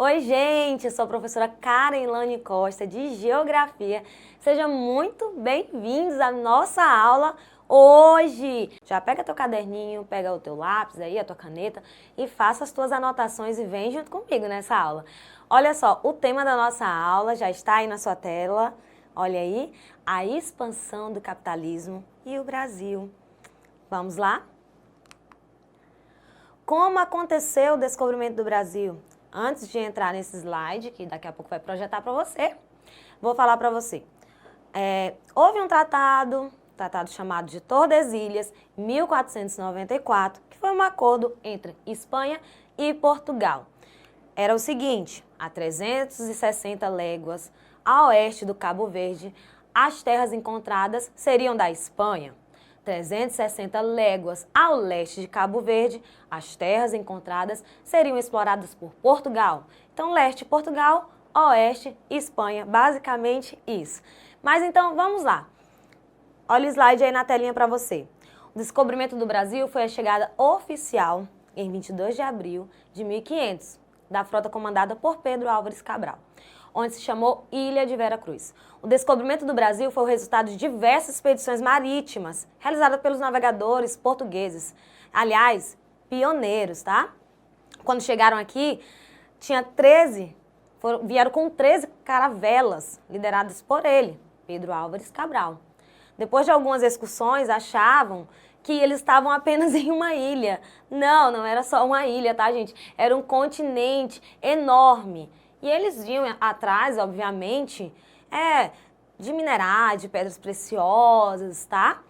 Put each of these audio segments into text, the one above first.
Oi, gente, eu sou a professora Karen Lane Costa, de Geografia. Sejam muito bem-vindos à nossa aula hoje. Já pega teu caderninho, pega o teu lápis aí, a tua caneta e faça as tuas anotações e vem junto comigo nessa aula. Olha só, o tema da nossa aula já está aí na sua tela. Olha aí, a expansão do capitalismo e o Brasil. Vamos lá? Como aconteceu o descobrimento do Brasil? Antes de entrar nesse slide, que daqui a pouco vai projetar para você, vou falar para você. Houve um tratado chamado de Tordesilhas, 1494, que foi um acordo entre Espanha e Portugal. Era o seguinte, a 360 léguas a oeste do Cabo Verde, as terras encontradas seriam da Espanha. 360 léguas ao leste de Cabo Verde, as terras encontradas seriam exploradas por Portugal. Então, leste Portugal, oeste Espanha, basicamente isso. Mas então, vamos lá. Olha o slide aí na telinha para você. O descobrimento do Brasil foi a chegada oficial em 22 de abril de 1500, da frota comandada por Pedro Álvares Cabral, onde se chamou Ilha de Vera Cruz. O descobrimento do Brasil foi o resultado de diversas expedições marítimas realizadas pelos navegadores portugueses. Aliás, pioneiros, tá? Quando chegaram aqui, vieram com 13 caravelas lideradas por ele, Pedro Álvares Cabral. Depois de algumas excursões, achavam que eles estavam apenas em uma ilha. Não, não era só uma ilha, tá, gente? Era um continente enorme. E eles vinham atrás, obviamente, de minerais, de pedras preciosas, tá?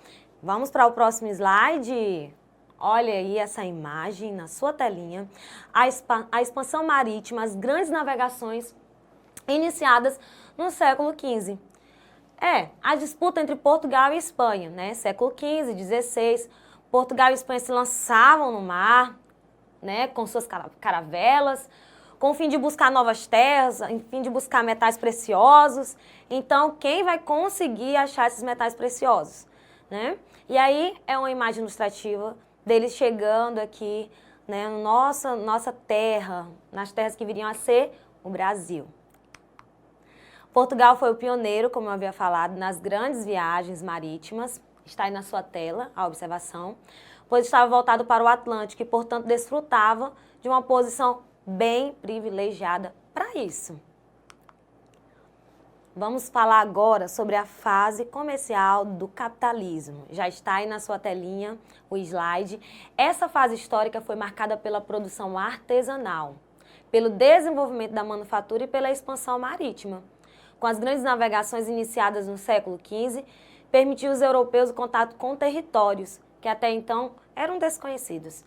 Vamos para o próximo slide. Olha aí essa imagem na sua telinha. A expansão marítima, as grandes navegações iniciadas no século XV. A disputa entre Portugal e Espanha, né? Século XV, XVI. Portugal e Espanha se lançavam no mar, né? Com suas caravelas, com o fim de buscar novas terras, em fim de buscar metais preciosos. Então, quem vai conseguir achar esses metais preciosos, né? E aí é uma imagem ilustrativa deles chegando aqui, né, nossa terra, nas terras que viriam a ser o Brasil. Portugal foi o pioneiro, como eu havia falado, nas grandes viagens marítimas. Está aí na sua tela a observação, pois estava voltado para o Atlântico e, portanto, desfrutava de uma posição bem privilegiada para isso. Vamos falar agora sobre a fase comercial do capitalismo. Já está aí na sua telinha o slide. Essa fase histórica foi marcada pela produção artesanal, pelo desenvolvimento da manufatura e pela expansão marítima. Com as grandes navegações iniciadas no século XV, permitiu aos europeus o contato com territórios que até então eram desconhecidos,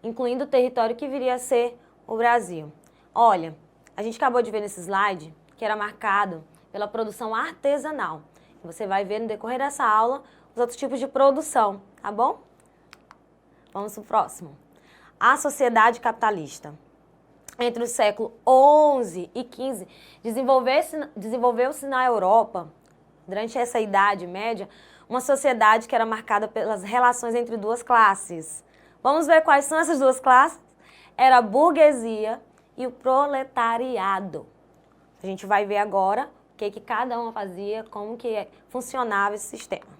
incluindo o território que viria a ser o Brasil. Olha, a gente acabou de ver nesse slide que era marcado pela produção artesanal. Você vai ver no decorrer dessa aula os outros tipos de produção, tá bom? Vamos para o próximo. A sociedade capitalista. Entre o século XI e XV, desenvolveu-se na Europa, durante essa Idade Média, uma sociedade que era marcada pelas relações entre duas classes. Vamos ver quais são essas duas classes? Era a burguesia e o proletariado. A gente vai ver agora o que cada uma fazia, como que funcionava esse sistema.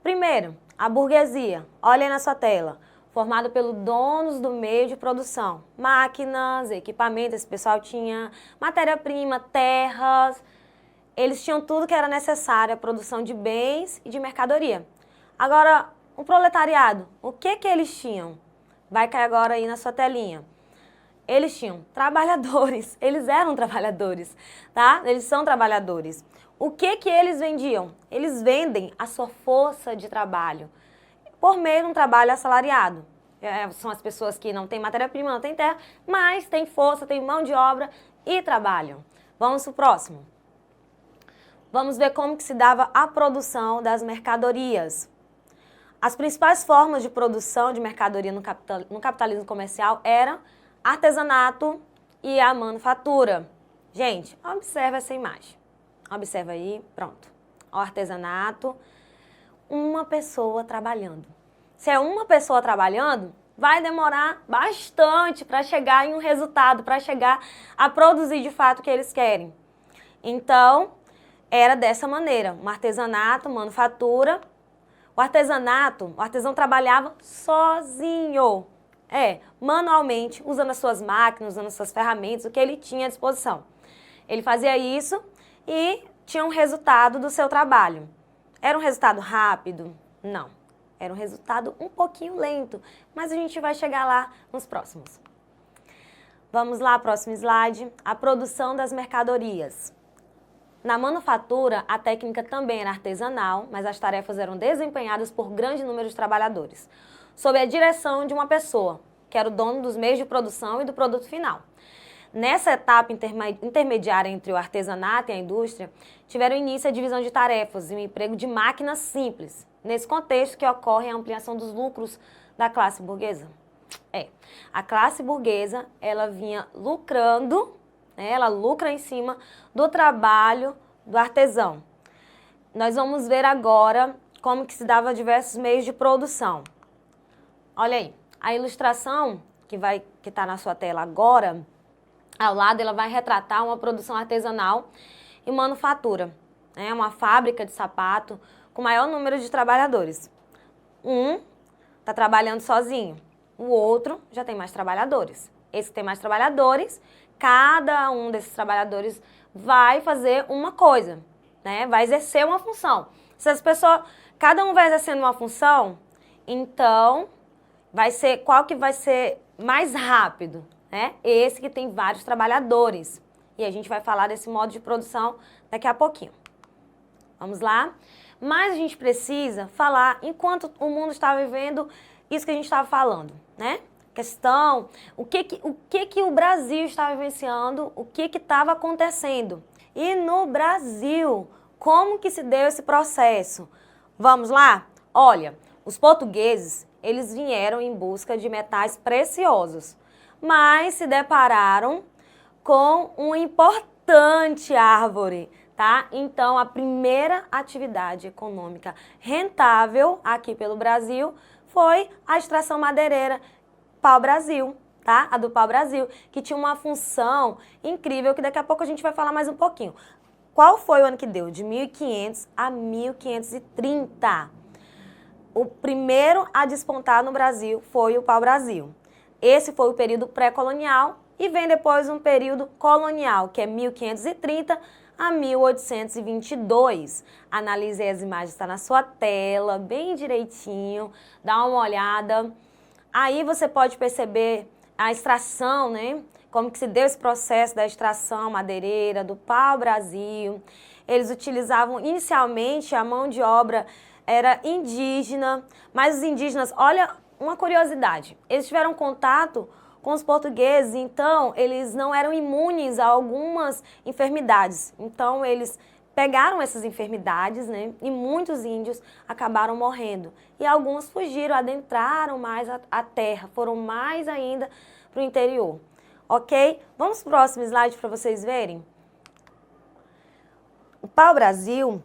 Primeiro, a burguesia. Olha aí na sua tela. Formado pelos donos do meio de produção. Máquinas, equipamentos, esse pessoal tinha matéria-prima, terras. Eles tinham tudo que era necessário à produção de bens e de mercadoria. Agora, o proletariado, o que eles tinham? Vai cair agora aí na sua telinha. Eles tinham trabalhadores, eles eram trabalhadores, tá? Eles são trabalhadores. O que eles vendiam? Eles vendem a sua força de trabalho por meio de um trabalho assalariado. São as pessoas que não têm matéria-prima, não têm terra, mas têm força, têm mão de obra e trabalham. Vamos para o próximo. Vamos ver como que se dava a produção das mercadorias. As principais formas de produção de mercadoria no capitalismo comercial eram artesanato e a manufatura. Gente, observa essa imagem. Observa aí, pronto. O artesanato, uma pessoa trabalhando. Se é uma pessoa trabalhando, vai demorar bastante para chegar em um resultado, para chegar a produzir de fato o que eles querem. Então, era dessa maneira, um artesanato, manufatura. O artesão trabalhava sozinho, manualmente, usando as suas máquinas, usando as suas ferramentas, o que ele tinha à disposição. Ele fazia isso e tinha um resultado do seu trabalho. Era um resultado rápido? Não. Era um resultado um pouquinho lento, mas a gente vai chegar lá nos próximos. Vamos lá, próximo slide. A produção das mercadorias. Na manufatura, a técnica também era artesanal, mas as tarefas eram desempenhadas por grande número de trabalhadores, sob a direção de uma pessoa, que era o dono dos meios de produção e do produto final. Nessa etapa intermediária entre o artesanato e a indústria, tiveram início a divisão de tarefas e o emprego de máquinas simples, nesse contexto que ocorre a ampliação dos lucros da classe burguesa. A classe burguesa, ela vinha lucrando, ela lucra em cima do trabalho do artesão. Nós vamos ver agora como que se dava diversos meios de produção. Olha aí, a ilustração que está na sua tela agora, ao lado ela vai retratar uma produção artesanal e manufatura. É uma fábrica de sapato com maior número de trabalhadores. Um está trabalhando sozinho, o outro já tem mais trabalhadores. Esse que tem mais trabalhadores, cada um desses trabalhadores vai fazer uma coisa, vai exercer uma função. Se as pessoas, cada um vai exercendo uma função, então qual que vai ser mais rápido? Esse que tem vários trabalhadores. E a gente vai falar desse modo de produção daqui a pouquinho. Vamos lá? Mas a gente precisa falar, enquanto o mundo está vivendo isso que a gente estava falando, Questão, o que o Brasil estava vivenciando, o que estava acontecendo. E no Brasil, como que se deu esse processo? Vamos lá? Olha, os portugueses, eles vieram em busca de metais preciosos, mas se depararam com uma importante árvore, tá? Então, a primeira atividade econômica rentável aqui pelo Brasil foi a extração madeireira pau-brasil, tá? A do pau-brasil, que tinha uma função incrível, que daqui a pouco a gente vai falar mais um pouquinho. Qual foi o ano que deu? De 1500 a 1530. O primeiro a despontar no Brasil foi o pau-brasil. Esse foi o período pré-colonial e vem depois um período colonial, que é 1530 a 1822. Analise as imagens, está na sua tela, bem direitinho, dá uma olhada. Aí você pode perceber a extração, Como que se deu esse processo da extração madeireira, do pau-brasil. Eles utilizavam inicialmente a mão de obra era indígena, mas os indígenas, olha uma curiosidade, eles tiveram contato com os portugueses, então eles não eram imunes a algumas enfermidades. Então eles pegaram essas enfermidades, e muitos índios acabaram morrendo. E alguns fugiram, adentraram mais a terra, foram mais ainda para o interior. Ok? Vamos para o próximo slide para vocês verem. O pau-brasil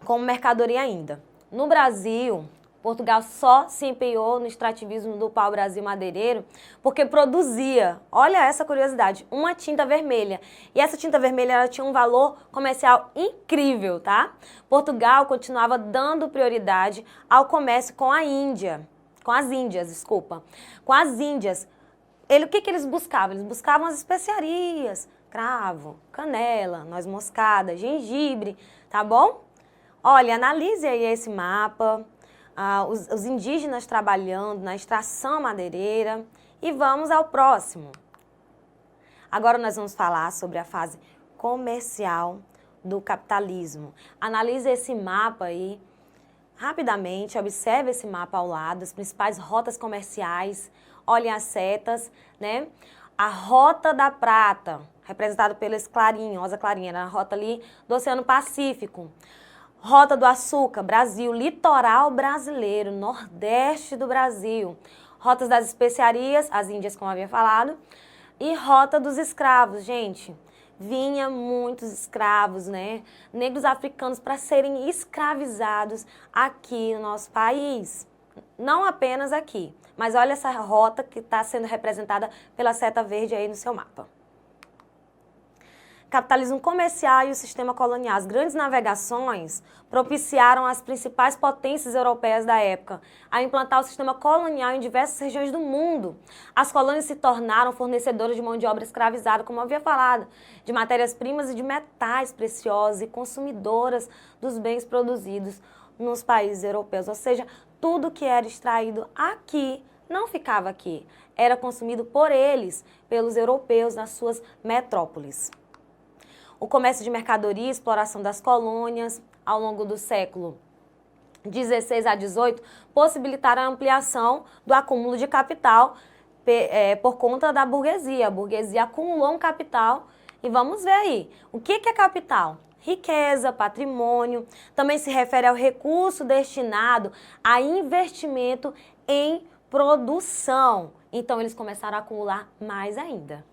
como mercadoria ainda. No Brasil, Portugal só se empenhou no extrativismo do pau-brasil madeireiro porque produzia, olha essa curiosidade, uma tinta vermelha. E essa tinta vermelha ela tinha um valor comercial incrível, tá? Portugal continuava dando prioridade ao comércio com a Índia, com as Índias. O que eles buscavam? Eles buscavam as especiarias, cravo, canela, noz moscada, gengibre, tá bom? Olha, analise aí esse mapa. Os indígenas trabalhando na extração madeireira e vamos ao próximo. Agora nós vamos falar sobre a fase comercial do capitalismo. Analise esse mapa aí rapidamente, observe esse mapa ao lado, as principais rotas comerciais, olhem as setas, A Rota da Prata, representada pelo esse clarinho, rosa clarinha, era a rota ali do Oceano Pacífico. Rota do Açúcar, Brasil, litoral brasileiro, nordeste do Brasil. Rotas das especiarias, as Índias, como eu havia falado. E Rota dos Escravos, gente. Vinha muitos escravos, negros africanos para serem escravizados aqui no nosso país. Não apenas aqui, Mas olha essa rota que está sendo representada pela seta verde aí no seu mapa. Capitalismo comercial e o sistema colonial. As grandes navegações propiciaram as principais potências europeias da época a implantar o sistema colonial em diversas regiões do mundo. As colônias se tornaram fornecedoras de mão de obra escravizada, como eu havia falado, de matérias-primas e de metais preciosos e consumidoras dos bens produzidos nos países europeus. Ou seja, tudo que era extraído aqui não ficava aqui, era consumido por eles, pelos europeus, nas suas metrópoles. O comércio de mercadoria e exploração das colônias, ao longo do século XVI a XVIII, possibilitaram a ampliação do acúmulo de capital por conta da burguesia. A burguesia acumulou um capital e vamos ver aí, o que é capital? Riqueza, patrimônio, também se refere ao recurso destinado a investimento em produção. Então, eles começaram a acumular mais ainda.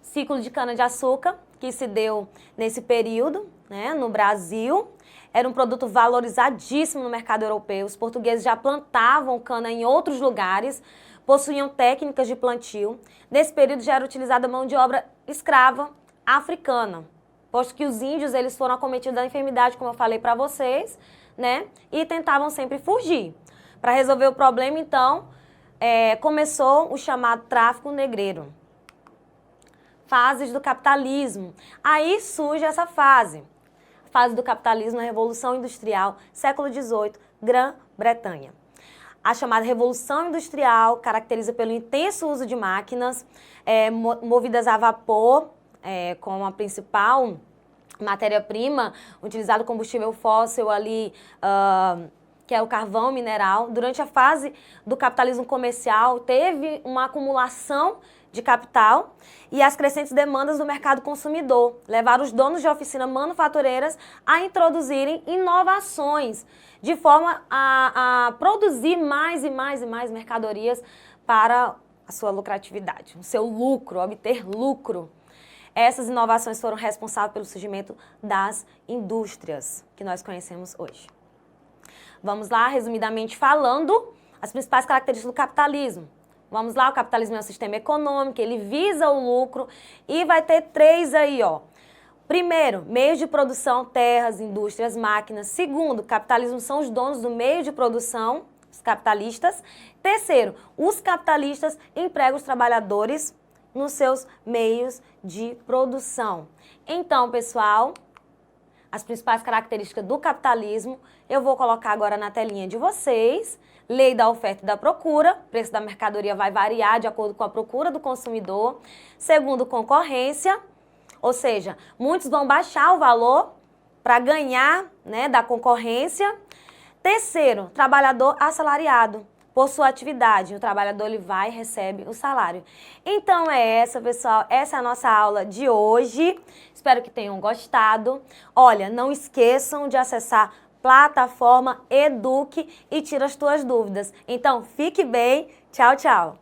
Ciclo de cana-de-açúcar, que se deu nesse período, né, no Brasil, era um produto valorizadíssimo no mercado europeu. Os portugueses já plantavam cana em outros lugares, possuíam técnicas de plantio. Nesse período já era utilizada mão de obra escrava africana, posto que os índios eles foram acometidos da enfermidade, como eu falei para vocês, né, e tentavam sempre fugir. Para resolver o problema, então, começou o chamado tráfico negreiro. Fases do capitalismo. Aí surge essa fase. Fase do capitalismo, a Revolução Industrial, século XVIII, Grã-Bretanha. A chamada Revolução Industrial caracteriza pelo intenso uso de máquinas movidas a vapor, como a principal matéria-prima, utilizado combustível fóssil ali, que é o carvão mineral. Durante a fase do capitalismo comercial, teve uma acumulação de capital e as crescentes demandas do mercado consumidor levaram os donos de oficinas manufatureiras a introduzirem inovações de forma a produzir mais e mais e mais mercadorias para a sua lucratividade, o seu lucro, obter lucro. Essas inovações foram responsáveis pelo surgimento das indústrias que nós conhecemos hoje. Vamos lá, resumidamente falando, as principais características do capitalismo. Vamos lá, o capitalismo é um sistema econômico, ele visa o lucro e vai ter 3 aí, ó. Primeiro, meios de produção, terras, indústrias, máquinas. Segundo, capitalismo são os donos do meio de produção, os capitalistas. Terceiro, os capitalistas empregam os trabalhadores nos seus meios de produção. Então, pessoal, as principais características do capitalismo, eu vou colocar agora na telinha de vocês. Lei da oferta e da procura, o preço da mercadoria vai variar de acordo com a procura do consumidor. Segundo, concorrência, ou seja, muitos vão baixar o valor para ganhar, né, da concorrência. Terceiro, trabalhador assalariado. Por sua atividade, o trabalhador ele vai e recebe o salário. Então é essa, pessoal, essa é a nossa aula de hoje. Espero que tenham gostado. Olha, não esqueçam de acessar plataforma Eduque e tira as tuas dúvidas. Então, fique bem. Tchau, tchau.